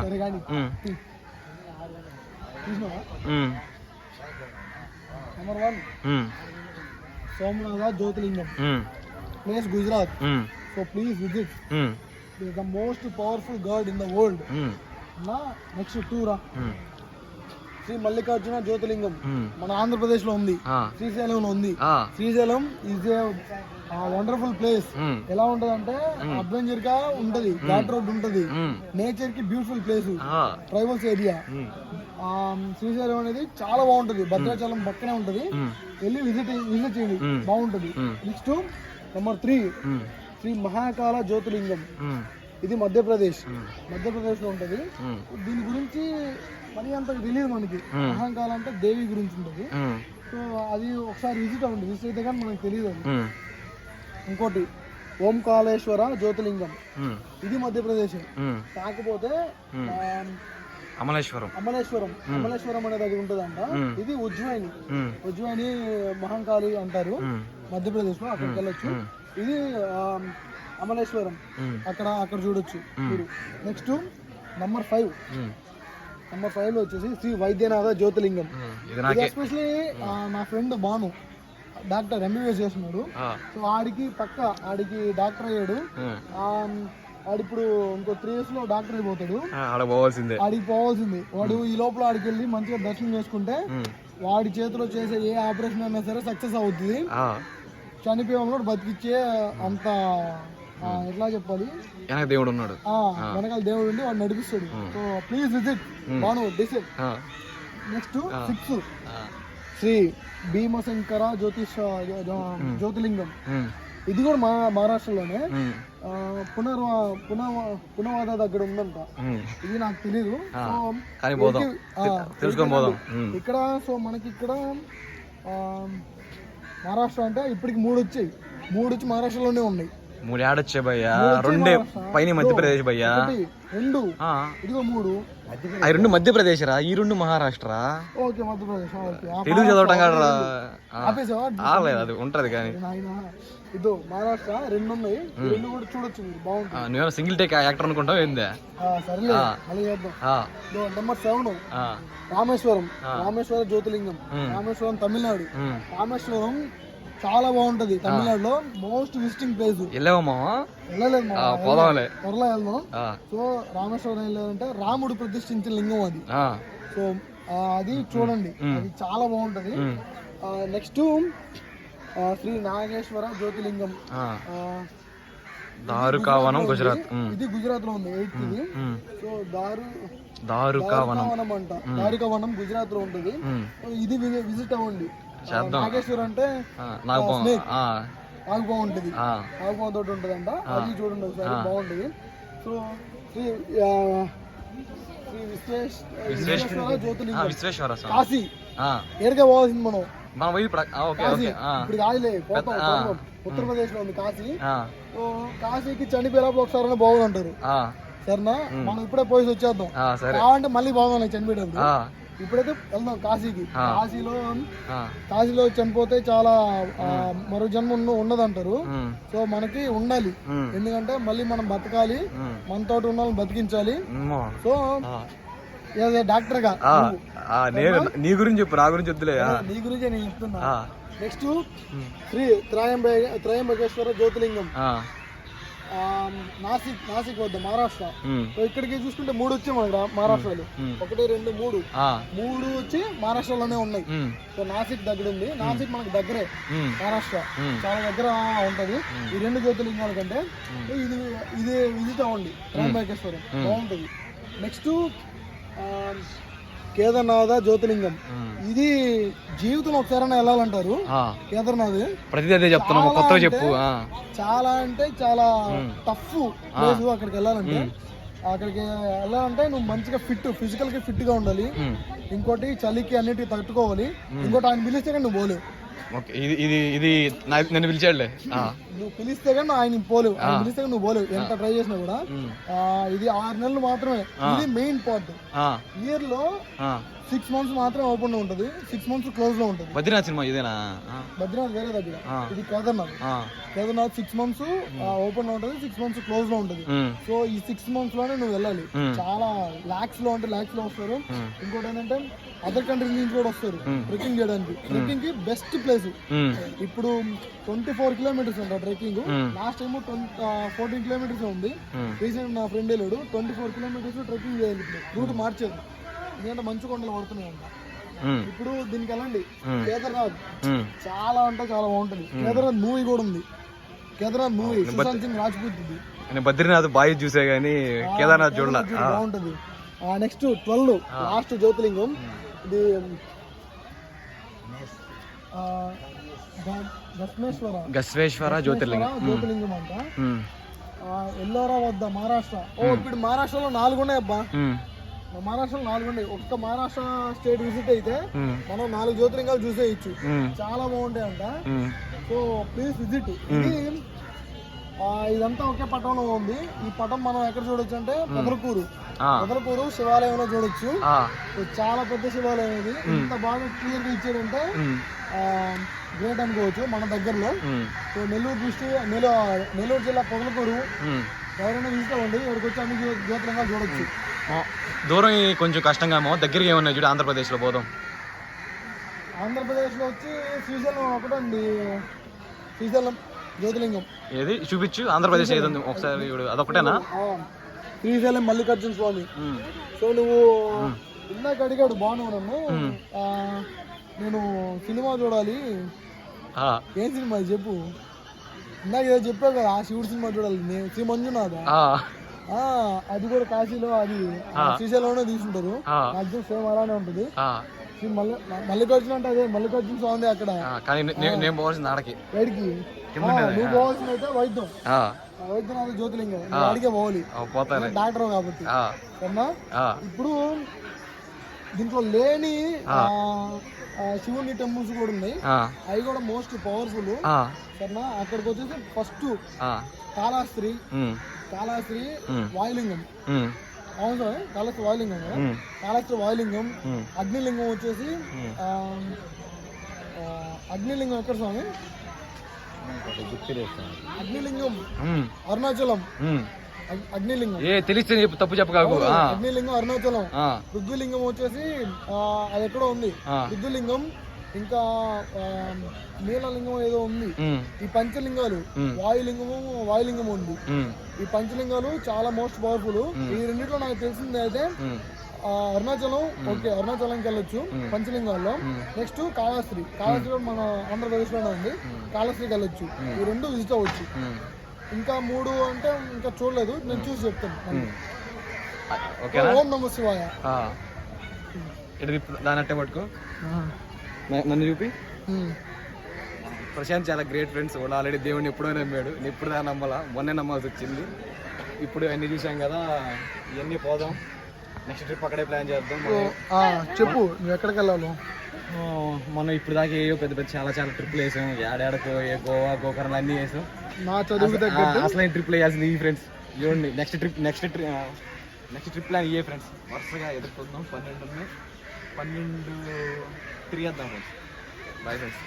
సరే కానీ నెంబర్ 1 సోమనాథ జ్యోతిలింగం, place Gujarat. So please visit. The most powerful god in the world. Next 2 రా, శ్రీ మల్లికార్జున జ్యోతిలింగం మన ఆంధ్రప్రదేశ్ లో ఉంది, శ్రీశైలం లో ఉంది. Srisailam is a wonderful place. ఎలా ఉంటది అంటే అడ్వెంచర్ గా ఉంటది, ఘాట్ రోడ్ ఉంటది, నేచర్ కి beautiful place, tribals area. Srisailam అనేది చాలా బాగుంటది, భద్రాచలం పక్కనే ఉంటది. వెళ్ళి విజిట్ చేయండి, బాగుంటది. నెక్స్ట్ నెంబర్ 3 శ్రీ మహాకాళ జ్యోతిలింగం. ఇది మధ్యప్రదేశ్ లో ఉంటది. దీని గురించి మరి అంత తెలియదు మనకి. మహాకాళ అంటే దేవి గురించి ఉంటది. సో అది ఒకసారి విజిట్ అవ్వండి, విజిట్ అయితే కానీ మనకు తెలియదు అది. ఇంకోటి ఓంకాళేశ్వర జ్యోతిలింగం, ఇది మధ్యప్రదేశ్. కాకపోతే అమలేశ్వరం అనేది అది ఉంటదంట. ఇది ఉజ్జయిని మహంకాళి అంటారు మధ్యప్రదేశ్ లో, అక్కడికి వెళ్ళొచ్చు. ఇది అమలేశ్వరం, అక్కడ చూడొచ్చు మీరు. నెక్స్ట్ నెంబర్ 5 లో వచ్చేసి శ్రీ వైద్యనాథ జ్యోతిలింగం. ఎస్పెషలీ నా ఫ్రెండ్ బాను డాక్టర్ MBBS చేస్తున్నాడు. సో ఆడికి డాక్టర్ అయ్యాడు. ఆడిప్పుడు ఇంకో 3 years లో డాక్టర్ అయిపోతాడు. ఆడికి పోవాల్సింది. వాడు ఈ లోపల ఆడికి వెళ్ళి మంచిగా దర్శనం చేసుకుంటే వాడి చేతిలో చేసే ఏ ఆపరేషన్ అయినా సరే సక్సెస్ అవుతుంది. చనిపోయేవాళ్ళు బతికిచ్చే అంత ఎట్లా చెప్పాలి, దేవుడు ఉన్నాడు, వెనకాల దేవుడు ఉండి వాడు నడిపిస్తాడు. సో ప్లీజ్ విజిట్ బాను డిసైడ్. నెక్స్ట్ 6 శ్రీ భీమశంకర జ్యోతిలింగం. ఇది కూడా మహారాష్ట్రలోనే పునవాద దగ్గర ఉందంట. ఇది నాకు తెలీదు. ఇక్కడ సో మనకి ఇక్కడ మహారాష్ట్ర అంటే ఇప్పటికి 3 వచ్చాయి. 3 వచ్చి మహారాష్ట్రలోనే ఉన్నాయి. 3 ఆడొచ్చే భయ్యా, 2 పైన మధ్యప్రదేశ్ భయ్యా. 2 ఇదిగో 3 అవి 2 మధ్యప్రదేశ్ రా, ఈ 2 మహారాష్ట్ర. ఓకే మధ్యప్రదేశ్. తెలుగు చదవటం కాదు అది ఉంటది కానీ ఇదో మహారాష్ట్ర 2 ఉన్నాయి. 2 కూడా చూడొచ్చు మీరు, బాగుంటుంది. నువ్వు సింగిల్ టేక్ యాక్టర్ అనుకుంటావు ఏందే? సరేలే మళ్ళీ చేద్దాం. నెంబర్ 7 రామేశ్వర జ్యోతిలింగం. రామేశ్వరం తమిళనాడు. రామేశ్వరం చాలా బాగుంటది, తమిళనాడులో మోస్ట్ విజిటింగ్ ప్లేస్. వెళ్ళలేదు త్వరలో వెళ్దాం. సో రామేశ్వరం వెళ్ళాలంటే రాముడు ప్రతిష్ఠించిన లింగం అది. సో అది చూడండి, అది చాలా బాగుంటది. నెక్స్ట్ శ్రీ నాగేశ్వర జ్యోతిలింగం, దారుకావనం గుజరాత్. ఇది గుజరాత్ లో ఉంది. 8th ఇది. సో దారుకావనం అంట. దారుకావనం గుజరాత్ లో ఉంటుంది. ఇది విజిట్ అవ్వండి. నాగేశ్వరం అంటే నాగు బాగుంటది, నాగుపాము తోటి ఉంటదంట. అది చూడండి ఒకసారి, బాగుంటది. సో శ్రీ విశ్వేశ్వర జ్యోతిలింగం కాశీ. ఎక్కడికే పోవాల్సింది మనం ఇప్పుడు కాదులే, పోతాం. ఉత్తరప్రదేశ్ లో ఉంది కాశీ. సో కాశీకి చనిపోయేలోపు ఒకసారి బాగుంటారు. సరేనా, మనం ఇప్పుడే పోయి వచ్చేద్దాం. కావాలంటే మళ్ళీ బాగున్నాయి చనిపోయేటప్పుడు. ఇప్పుడైతే వెళ్దాం కాశీకి. కాశీలో చనిపోతే చాలా మరో జన్మ ఉండదంటారు. సో మనకి ఉండాలి, ఎందుకంటే మళ్ళీ మనం బతకాలి, మనతో ఉన్న వాళ్ళని బతికించాలి. సో డాక్టర్ గా నీ గురించి చెప్పు, నా గురించి వద్దులే. నీ గురించే నేను చెప్తున్నా. నెక్స్ట్ శ్రీ త్రయంబకేశ్వర జ్యోతిలింగం, నాసిక్ వద్ద మహారాష్ట్ర. ఇక్కడికి చూసుకుంటే 3 వచ్చాయి మన మహారాష్ట్రలో. 1 2 3 వచ్చి మహారాష్ట్రలోనే ఉన్నాయి. సో నాసిక్ దగ్గర ఉంది. నాసిక్ మనకు దగ్గరే, మహారాష్ట్ర చాలా దగ్గర ఉంటది. ఈ 2 జ్యోతిలింగాల కంటే ఇది విజిట్ అవ్వండి, త్రయంబకేశ్వరం బాగుంటది. నెక్స్ట్ కేదార్నాథ జ్యోతిలింగం. ఇది జీవితంలో ఒకసారైనా వెళ్ళాలంటారు కేదార్నాథ్. ప్రతిదీ చెప్తున్నాము, కొత్తగా చెప్పు. చాలా అంటే చాలా టఫ్ ప్లేస్. అక్కడికి వెళ్ళాలంటే నువ్వు మంచిగా ఫిజికల్ గా ఫిట్ గా ఉండాలి. ఇంకోటి చలికి అన్నిటికీ తట్టుకోవాలి. ఇంకోటి ఆయన పిలిస్తే కానీ నువ్వు పోలేవు. ఇది నన్ను పిలిచాడులే, నువ్వు పిలిస్తే కానీ ఆయన పోలేవు. ఆయన పిలిస్తే నువ్వు పోలేవు, ఎంత ట్రై చేసినా కూడా. ఇది 6 నెలలు మాత్రమే. ఇది మెయిన్ పార్ట్. ఇయర్ లో 6 months మాత్రమే ఓపెన్ లో ఉంటుంది, 6 months క్లోజ్ లో ఉంటుంది. బద్రీనాథ్ సినిమా ఇదేనా? బద్రీనాథ్ వేరే దగ్గర, ఇది కేదార్నాథ్ 6 months ఓపెన్ లో ఉంటుంది, 6 months క్లోజ్ లో ఉంటుంది. సో ఈ 6 months లోనే నువ్వు వెళ్ళాలి. చాలా లాక్స్ లో వస్తారు. ఇంకోటి ఏంటంటే అదర్ కంట్రీస్ నుంచి కూడా వస్తారు ట్రెక్కింగ్ చేయడానికి. ట్రెక్కింగ్ కి బెస్ట్ ప్లేస్. ఇప్పుడు 24 kilometers ఉంటా ట్రెక్కింగ్. లాస్ట్ టైం 14 kilometers ఉంది. రీసెంట్ నా ఫ్రెండ్ వెళ్ళాడు, 24 kilometers ట్రెక్కింగ్ చేయాలి. రూట్ మార్చారు ఎందుకంటే మంచు కొండలు పడుతున్నాయంట. ఇప్పుడు దీనికి వెళ్ళండి. కేదార్నాథ్ చాలా అంటే చాలా బాగుంటుంది. కేదార్నాథ్ మూవీ కూడా ఉంది. కేదార్నాథ్ మూవీ సుశాంత్ సింగ్ రాజ్పూత్ ఇది. బద్రీనాథ్ బాయ్ చూసే గానీ కేదార్నాథ్ చూడాలి, బాగుంటది. నెక్స్ట్ 12 లాస్ట్ జ్యోతిర్లింగం. ఇది గస్వేశ్వర జ్యోతిర్లింగం అంట. ఎల్లోరా వద్ద మహారాష్ట్ర. ఇప్పుడు మహారాష్ట్రలో 4 ఉన్నాయి అబ్బా. మహారాష్ట్రలో 4 ఉన్నాయి. ఒక్క మహారాష్ట్ర స్టేట్ విజిట్ అయితే మనం 4 జ్యోతిర్లింగాలు చూసేయచ్చు. చాలా బాగుంటాయి అంట. So please visit. ఇది ఇదంతా ఒకే పటంలో ఉంది. ఈ పటం మనం ఎక్కడ చూడొచ్చు అంటే పొదలకూరు శివాలయంలో చూడొచ్చు. చాలా పెద్ద శివాలయం ఇది. ఇంత బాగా క్లియర్ గా ఇచ్చాడంటే గ్రేట్ అనుకోవచ్చు. మన దగ్గరలో సో నెల్లూరు జిల్లా పొదలకూరు ఎవరైనా విజిట్ అవ్వండి. ఇక్కడికి వచ్చి అన్ని జ్యోతిర్లింగాలు చూడొచ్చు. దూరం కొంచెం కష్టంగా దగ్గరికి ఏమన్నా చూడు ఆంధ్రప్రదేశ్ లో పోదాం. ఆంధ్రప్రదేశ్ లో వచ్చి శ్రీశైలం ఒకటండి. శ్రీశైలం జ్యోతిర్లింగం ఏది చూపించు. ఆంధ్రప్రదేశ్ ఏది ఒకసారి అదొకటేనా? శ్రీశైలం మల్లికార్జున స్వామి. సో నువ్వు ఇందాక అడిగాడు బాను నన్ను, నేను సినిమా చూడాలి. ఏం సినిమా చెప్పు. ఇందాక ఏదో చెప్పావు కదా, ఆ శివుడు సినిమా చూడాలి. నేను శ్రీ మంజునాథ. అది కూడా కాశీలో, అది శ్రీశైలంలోనే తీసుకుంటారు. మాక్సిమం సేమ్ అలానే ఉంటుంది. మల్లికార్జున అంటే అదే మల్లికార్జున స్వామి అక్కడ. ఎడికి నువ్వు పోవాల్సింది అయితే వైద్యనాథ జ్యోతిర్లింగం. అడిగే పోవాలి, డాక్టర్ కాబట్టి. ఇప్పుడు దీంట్లో లేని శివుని టెంపుల్స్ కూడా ఉన్నాయి. అవి కూడా మోస్ట్ పవర్ఫుల్. సరేనా? అక్కడికి వచ్చేసి ఫస్ట్ కాళహస్త్రి వాయులింగం. అవును సార్, కాళహస్త్రి వాయులింగం. కాళహస్త్రి వాయులింగం. అగ్నిలింగం వచ్చేసి అగ్నిలింగం ఎక్కడ స్వామి? అగ్నిలింగం అరుణాచలం. అగ్నిలింగం తెలిస్తే తప్పు చెప్పగలవు. అగ్నిలింగం అరుణాచలం. పృథ్వీలింగం వచ్చేసి అది ఎక్కడో ఉంది. పృథ్వీలింగం. ఇంకా నీలలింగం ఏదో ఉంది. ఈ పంచలింగాలు వాయులింగం ఉంది. ఈ పంచలింగాలు చాలా మోస్ట్ పవర్ఫుల్. ఈ రెండిట్లో నాకు తెలిసింది అయితే అరుణాచలం. ఓకే, అరుణాచలంకి వెళ్ళొచ్చు పంచలింగాల్లో. నెక్స్ట్ కాళహస్త్రి మన ఆంధ్రప్రదేశ్ లోనే ఉంది. కాళహస్త్రికి వెళ్ళొచ్చు. ఈ 2 విజిట్ అవ్వచ్చు. ఇంకా 3 అంటే ఇంకా చూడలేదు, నేను చూసి చెప్తాను. ఓం నమః శివాయ. దాని అట్టే పట్టుకో, నన్ను చూపి. ప్రశాంత్ చాలా గ్రేట్ ఫ్రెండ్స్. వాళ్ళు ఆల్రెడీ దేవుడిని ఎప్పుడో నమ్మాడు. నేను ఇప్పుడు దాన్ని నమ్మాలా, మొన్నే నమ్మాల్సి వచ్చింది. ఇప్పుడు అన్ని చూసాం కదా, ఇవన్నీ పోదాం. నెక్స్ట్ ట్రిప్ అక్కడే ప్లాన్ చేద్దాం. చెప్పు నువ్వు ఎక్కడికి వెళ్ళాలో. మనం ఇప్పుడు దాకా ఏవో పెద్ద చాలా ట్రిప్లు వేసాం. ఏడాడకో గోవా గోకర్ణ అన్నీ వేసాం. నా చదువు అసలు ట్రిప్లు వేయాల్సింది ఈ ఫ్రెండ్స్. చూడండి, నెక్స్ట్ ట్రిప్ ప్లాన్ ఇయ్యే ఫ్రెండ్స్. వరుసగా ఎదుర్కొందాం. 12 3 వేద్దాం ఫ్రెండ్స్. Bye friends.